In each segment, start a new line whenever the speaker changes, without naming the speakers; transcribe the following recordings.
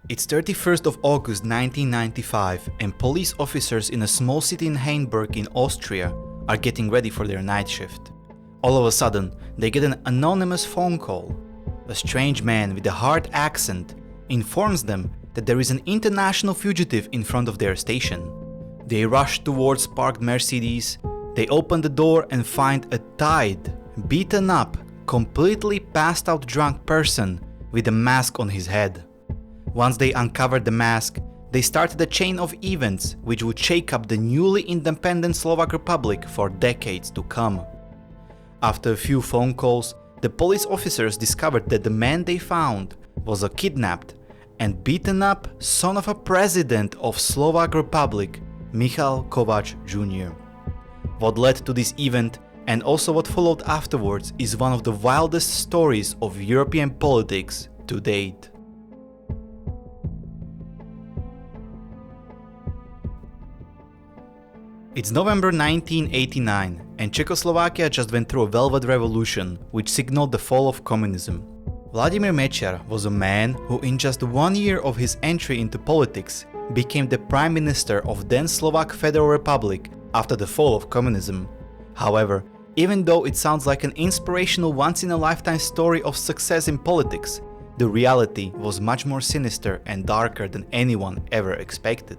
It's 31st of August 1995 and police officers in a small city in Hainburg in Austria are getting ready for their night shift. All of a sudden, they get an anonymous phone call. A strange man with a hard accent informs them that there is an international fugitive in front of their station. They rush towards parked Mercedes, they open the door and find a tied, beaten up, completely passed out drunk person with a mask on his head. Once they uncovered the mask, they started a chain of events which would shake up the newly independent Slovak Republic for decades to come. After a few phone calls, the police officers discovered that the man they found was a kidnapped and beaten up son of a president of Slovak Republic, Michal Kovac Jr. What led to this event and also what followed afterwards is one of the wildest stories of European politics to date. It's November 1989 and Czechoslovakia just went through a velvet revolution which signaled the fall of communism. Vladimir Meciar was a man who in just 1 year of his entry into politics became the Prime Minister of then Slovak Federal Republic after the fall of communism. However, even though it sounds like an inspirational once-in-a-lifetime story of success in politics, the reality was much more sinister and darker than anyone ever expected.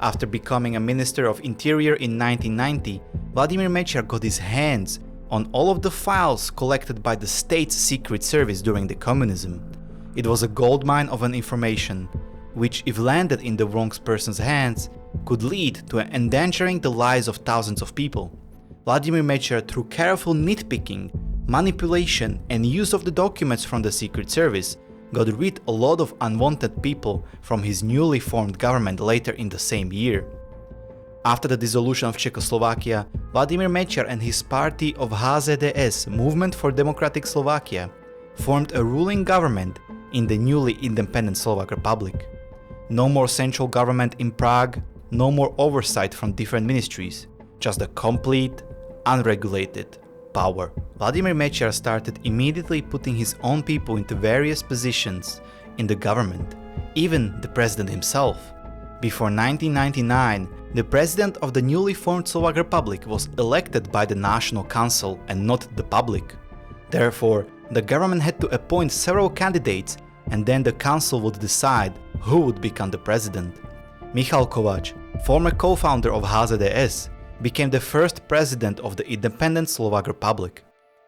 After becoming a Minister of Interior in 1990, Vladimir Meciar got his hands on all of the files collected by the state's secret service during the communism. It was a goldmine of an information, which if landed in the wrong person's hands, could lead to endangering the lives of thousands of people. Vladimir Meciar, through careful nitpicking, manipulation and use of the documents from the secret service, got rid a lot of unwanted people from his newly formed government later in the same year. After the dissolution of Czechoslovakia, Vladimir Meciar and his party of HZDS, Movement for Democratic Slovakia, formed a ruling government in the newly independent Slovak Republic. No more central government in Prague, no more oversight from different ministries, just a complete, unregulated power. Vladimir Meciar started immediately putting his own people into various positions in the government, even the president himself. Before 1999, the president of the newly formed Slovak Republic was elected by the National Council and not the public. Therefore, the government had to appoint several candidates and then the council would decide who would become the president. Michal Kovac, former co-founder of HZDS, became the first president of the independent Slovak Republic.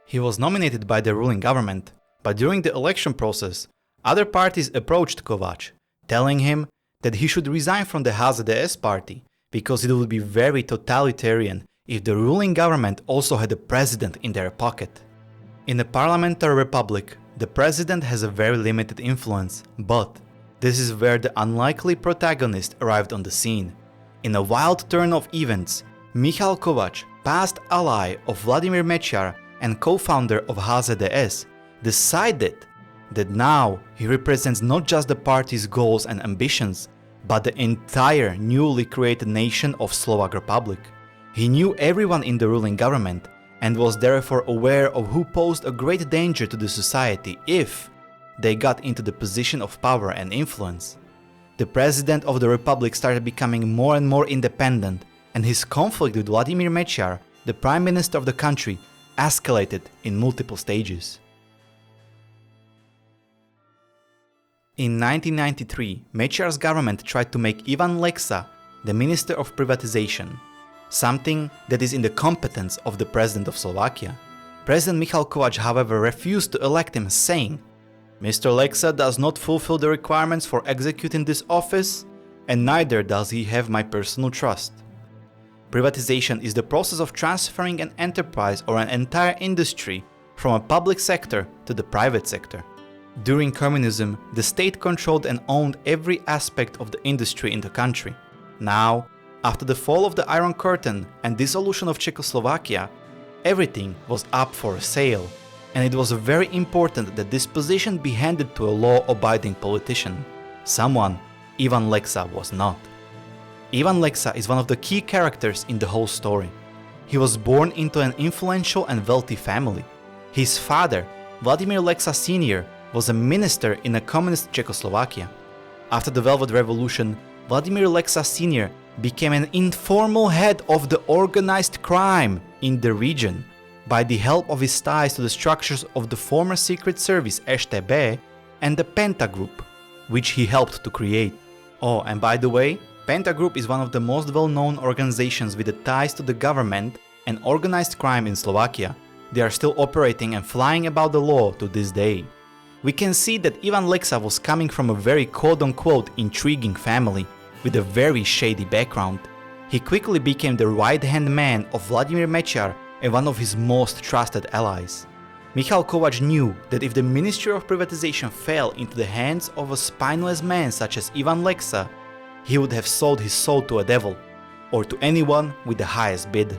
He was nominated by the ruling government, but during the election process, other parties approached Kovac, telling him that he should resign from the HZDS party because it would be very totalitarian if the ruling government also had a president in their pocket. In a parliamentary republic, the president has a very limited influence, but this is where the unlikely protagonist arrived on the scene. In a wild turn of events, Michal Kovac, past ally of Vladimir Meciar and co-founder of HZDS, decided that now he represents not just the party's goals and ambitions, but the entire newly created nation of Slovak Republic. He knew everyone in the ruling government and was therefore aware of who posed a great danger to the society if they got into the position of power and influence. The president of the republic started becoming more and more independent, and his conflict with Vladimir Meciar, the prime minister of the country, escalated in multiple stages. In 1993, Meciar's government tried to make Ivan Lexa the Minister of Privatization, something that is in the competence of the President of Slovakia. President Michal Kovac, however, refused to elect him, saying, "Mr. Lexa does not fulfill the requirements for executing this office, and neither does he have my personal trust." Privatization is the process of transferring an enterprise or an entire industry from a public sector to the private sector. During communism, the state controlled and owned every aspect of the industry in the country. Now, after the fall of the Iron Curtain and dissolution of Czechoslovakia, everything was up for sale, and it was very important that this position be handed to a law-abiding politician. Someone Ivan Lexa was not. Ivan Lexa is one of the key characters in the whole story. He was born into an influential and wealthy family. His father, Vladimir Lexa Sr., was a minister in a communist Czechoslovakia. After the Velvet Revolution, Vladimir Lexa Sr. became an informal head of the organized crime in the region by the help of his ties to the structures of the former Secret Service STB and the Penta Group, which he helped to create. Oh, and by the way, Penta Group is one of the most well-known organizations with the ties to the government and organized crime in Slovakia. They are still operating and flying about the law to this day. We can see that Ivan Lexa was coming from a very quote-unquote intriguing family with a very shady background. He quickly became the right-hand man of Vladimir Meciar and one of his most trusted allies. Michal Kovac knew that if the Ministry of Privatization fell into the hands of a spineless man such as Ivan Lexa, he would have sold his soul to a devil, or to anyone with the highest bid.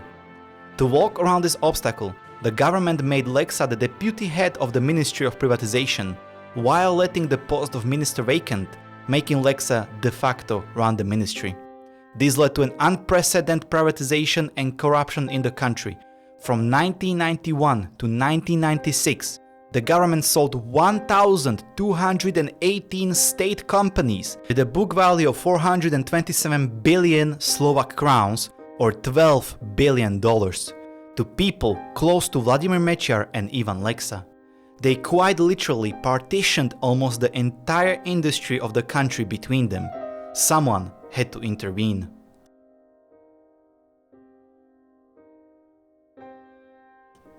To walk around this obstacle, the government made Lexa the deputy head of the Ministry of Privatization, while letting the post of minister vacant, making Lexa de facto run the ministry. This led to an unprecedented privatization and corruption in the country. From 1991 to 1996, the government sold 1,218 state companies with a book value of 427 billion Slovak crowns or $12 billion to people close to Vladimir Meciar and Ivan Lexa. They quite literally partitioned almost the entire industry of the country between them. Someone had to intervene.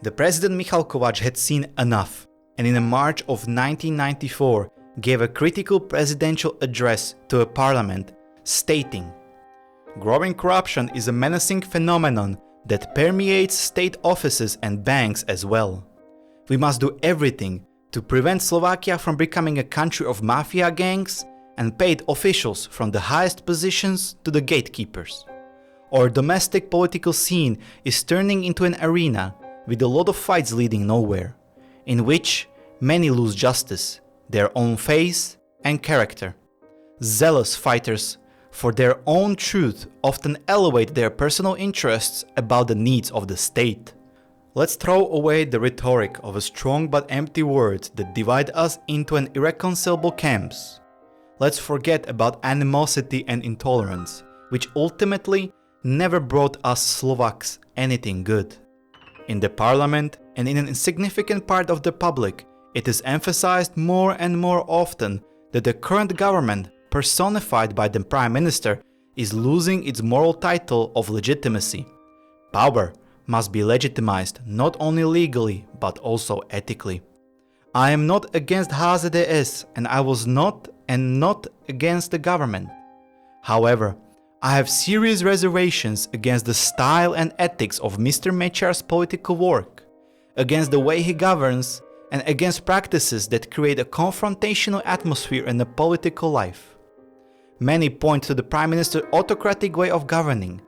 The president Michal Kovac had seen enough, and in March of 1994 gave a critical presidential address to a parliament, stating, "Growing corruption is a menacing phenomenon that permeates state offices and banks as well. We must do everything to prevent Slovakia from becoming a country of mafia gangs and paid officials from the highest positions to the gatekeepers. Our domestic political scene is turning into an arena with a lot of fights leading nowhere, in which many lose justice, their own face and character. Zealous fighters for their own truth often elevate their personal interests above the needs of the state. Let's throw away the rhetoric of a strong but empty words that divide us into an irreconcilable camps. Let's forget about animosity and intolerance, which ultimately never brought us Slovaks anything good. In the parliament and in an insignificant part of the public, it is emphasized more and more often that the current government, personified by the Prime Minister, is losing its moral title of legitimacy. Power must be legitimized not only legally but also ethically. I am not against HZDS and I was not against the government. However, I have serious reservations against the style and ethics of Mr. Meciar's political work, against the way he governs, and against practices that create a confrontational atmosphere in the political life. Many point to the Prime Minister's autocratic way of governing.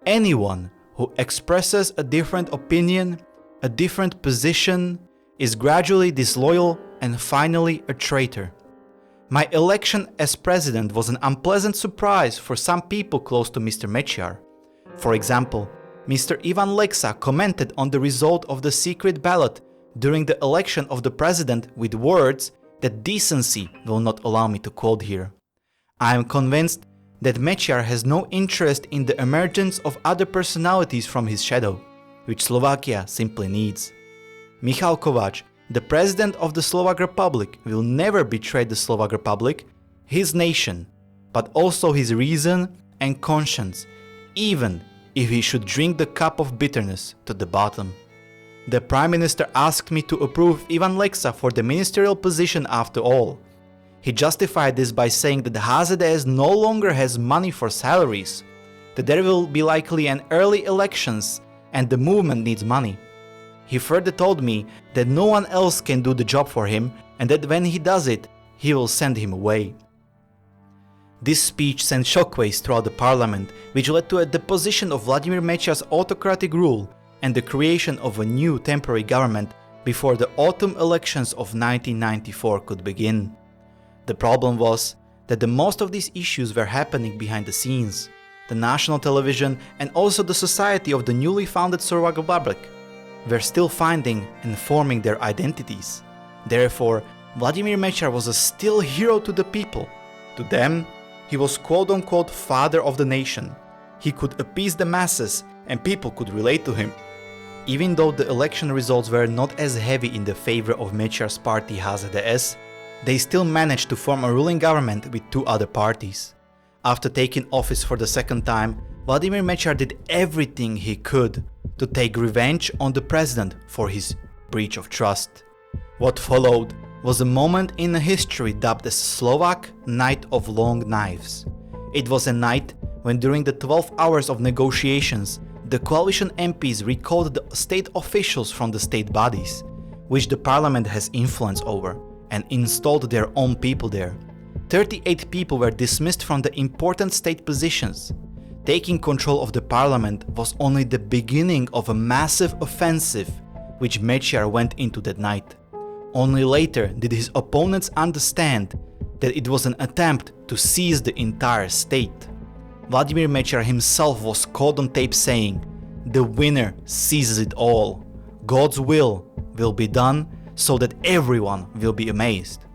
Anyone who expresses a different opinion, a different position, is gradually disloyal and finally a traitor. My election as president was an unpleasant surprise for some people close to Mr. Meciar. For example, Mr. Ivan Lexa commented on the result of the secret ballot during the election of the president with words that decency will not allow me to quote here. I am convinced that Meciar has no interest in the emergence of other personalities from his shadow, which Slovakia simply needs. Michal Kovac, the president of the Slovak Republic, will never betray the Slovak Republic, his nation, but also his reason and conscience, even if he should drink the cup of bitterness to the bottom. The Prime Minister asked me to approve Ivan Lexa for the ministerial position after all. He justified this by saying that the HZDS no longer has money for salaries, that there will be likely an early elections and the movement needs money. He further told me that no one else can do the job for him and that when he does it, he will send him away. This speech sent shockwaves throughout the parliament, which led to a deposition of Vladimir Meciar's autocratic rule and the creation of a new temporary government before the autumn elections of 1994 could begin. The problem was that the most of these issues were happening behind the scenes. The national television and also the society of the newly founded Slovak Republic were still finding and forming their identities. Therefore, Vladimir Meciar was a still hero to the people, To them, he was quote-unquote father of the nation. He could appease the masses and people could relate to him. Even though the election results were not as heavy in the favor of Meciar's party HZDS, they still managed to form a ruling government with two other parties. After taking office for the second time, Vladimir Meciar did everything he could to take revenge on the president for his breach of trust. What followed was a moment in history dubbed as Slovak Night of Long Knives. It was a night when during the 12 hours of negotiations, the coalition MPs recalled the state officials from the state bodies, which the parliament has influence over, and installed their own people there. 38 people were dismissed from the important state positions. Taking control of the parliament was only the beginning of a massive offensive which Meciar went into that night. Only later did his opponents understand that it was an attempt to seize the entire state. Vladimir Meciar himself was caught on tape saying, "The winner seizes it all. God's will be done so that everyone will be amazed."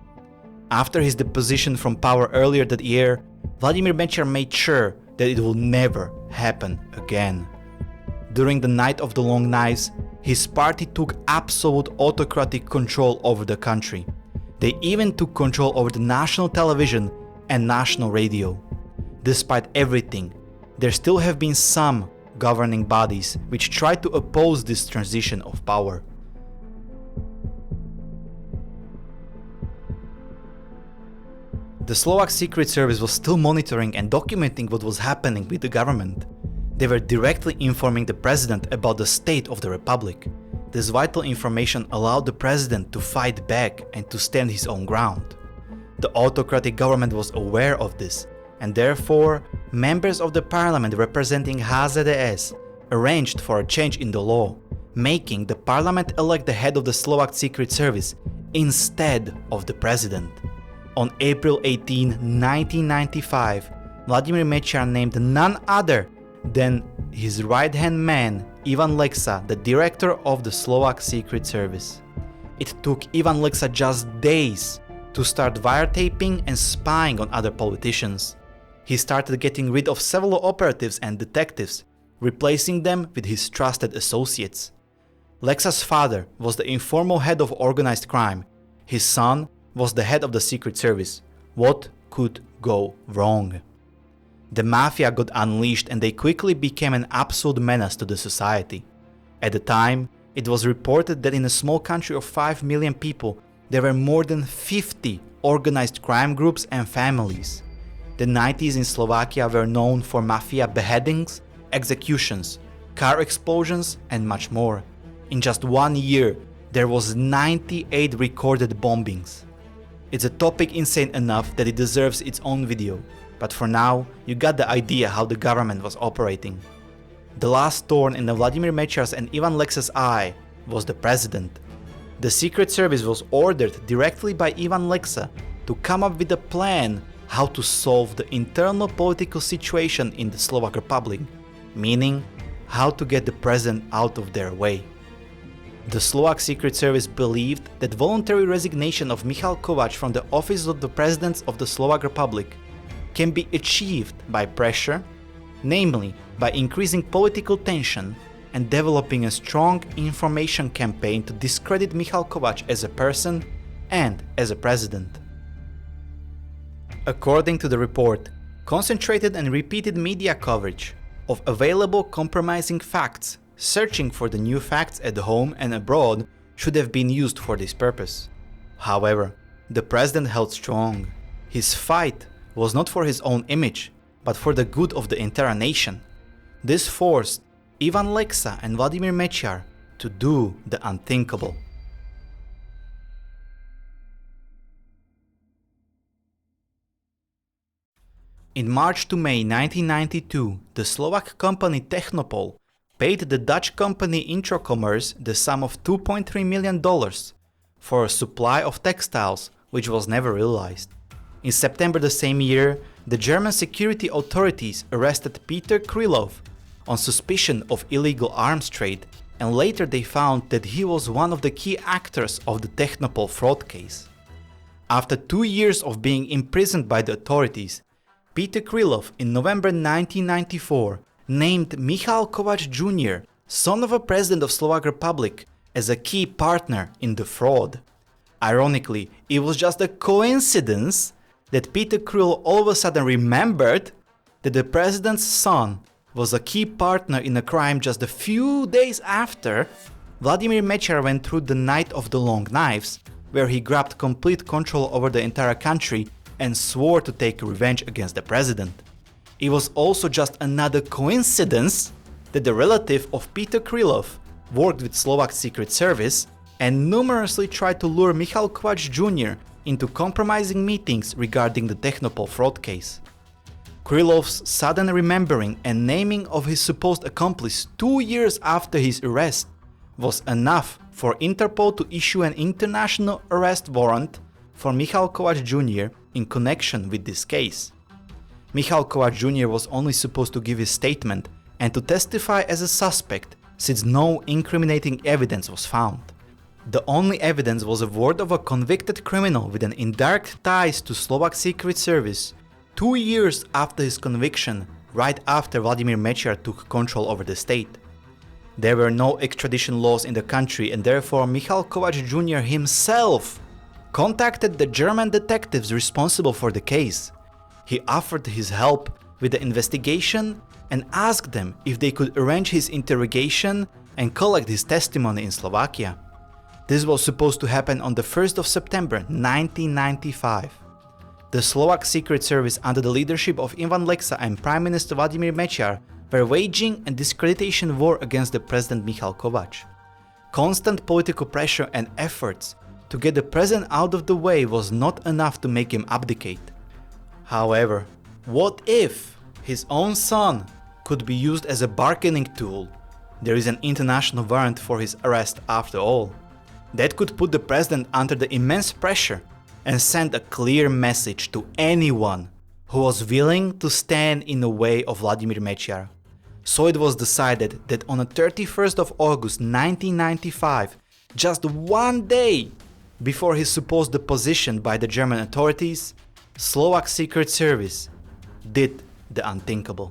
After his deposition from power earlier that year, Vladimir Meciar made sure that it will never happen again. During the Night of the Long Knives, his party took absolute autocratic control over the country. They even took control over the national television and national radio. Despite everything, there still have been some governing bodies which tried to oppose this transition of power. The Slovak Secret Service was still monitoring and documenting what was happening with the government. They were directly informing the president about the state of the republic. This vital information allowed the president to fight back and to stand his own ground. The autocratic government was aware of this, and therefore, members of the parliament representing HZDS arranged for a change in the law, making the parliament elect the head of the Slovak Secret Service instead of the president. On April 18, 1995, Vladimir Meciar named none other than his right-hand man, Ivan Lexa, the director of the Slovak Secret Service. It took Ivan Lexa just days to start wiretaping and spying on other politicians. He started getting rid of several operatives and detectives, replacing them with his trusted associates. Lexa's father was the informal head of organized crime. His son was the head of the Secret Service. What could go wrong? The Mafia got unleashed and they quickly became an absolute menace to the society. At the time, it was reported that in a small country of 5 million people, there were more than 50 organized crime groups and families. The 90s in Slovakia were known for Mafia beheadings, executions, car explosions, and much more. In just 1 year, there was 98 recorded bombings. It's a topic insane enough that it deserves its own video, but for now, you got the idea how the government was operating. The last thorn in the Vladimir Meciar's and Ivan Lexa's eye was the president. The Secret Service was ordered directly by Ivan Lexa to come up with a plan how to solve the internal political situation in the Slovak Republic, meaning how to get the president out of their way. The Slovak Secret Service believed that voluntary resignation of Michal Kovac from the office of the President of the Slovak Republic can be achieved by pressure, namely by increasing political tension and developing a strong information campaign to discredit Michal Kovac as a person and as a president. According to the report, concentrated and repeated media coverage of available compromising facts, searching for the new facts at home and abroad, should have been used for this purpose. However, the president held strong. His fight was not for his own image, but for the good of the entire nation. This forced Ivan Lexa and Vladimir Meciar to do the unthinkable. In March to May 1992, the Slovak company Technopol paid the Dutch company Introcommerce the sum of $2.3 million for a supply of textiles which was never realized. In September the same year, the German security authorities arrested Peter Krylov on suspicion of illegal arms trade, and later they found that he was one of the key actors of the Technopol fraud case. After 2 years of being imprisoned by the authorities, Peter Krylov in November 1994 named Michal Kovac Jr., son of a president of Slovak Republic, as a key partner in the fraud. Ironically, it was just a coincidence that Peter Krylov all of a sudden remembered that the president's son was a key partner in a crime just a few days after Vladimir Meciar went through the Night of the Long Knives, where he grabbed complete control over the entire country and swore to take revenge against the president. It was also just another coincidence that the relative of Peter Krylov worked with Slovak Secret Service and numerously tried to lure Michal Kovac Jr. into compromising meetings regarding the Technopol fraud case. Krylov's sudden remembering and naming of his supposed accomplice 2 years after his arrest was enough for Interpol to issue an international arrest warrant for Michal Kovac Jr. in connection with this case. Michal Kovac Jr. was only supposed to give his statement and to testify as a suspect, since no incriminating evidence was found. The only evidence was a word of a convicted criminal with an indirect ties to Slovak Secret Service 2 years after his conviction, right after Vladimir Meciar took control over the state. There were no extradition laws in the country, and therefore Michal Kovac Jr. himself contacted the German detectives responsible for the case. He offered his help with the investigation and asked them if they could arrange his interrogation and collect his testimony in Slovakia. This was supposed to happen on the 1st of September 1995. The Slovak Secret Service under the leadership of Ivan Lexa and Prime Minister Vladimir Meciar were waging a discreditation war against the President Michal Kovac. Constant political pressure and efforts to get the president out of the way was not enough to make him abdicate. However, what if his own son could be used as a bargaining tool? There is an international warrant for his arrest after all. That could put the president under the immense pressure and send a clear message to anyone who was willing to stand in the way of Vladimir Meciar. So it was decided that on the 31st of August 1995, just 1 day before his supposed deposition by the German authorities, Slovak Secret Service did the unthinkable.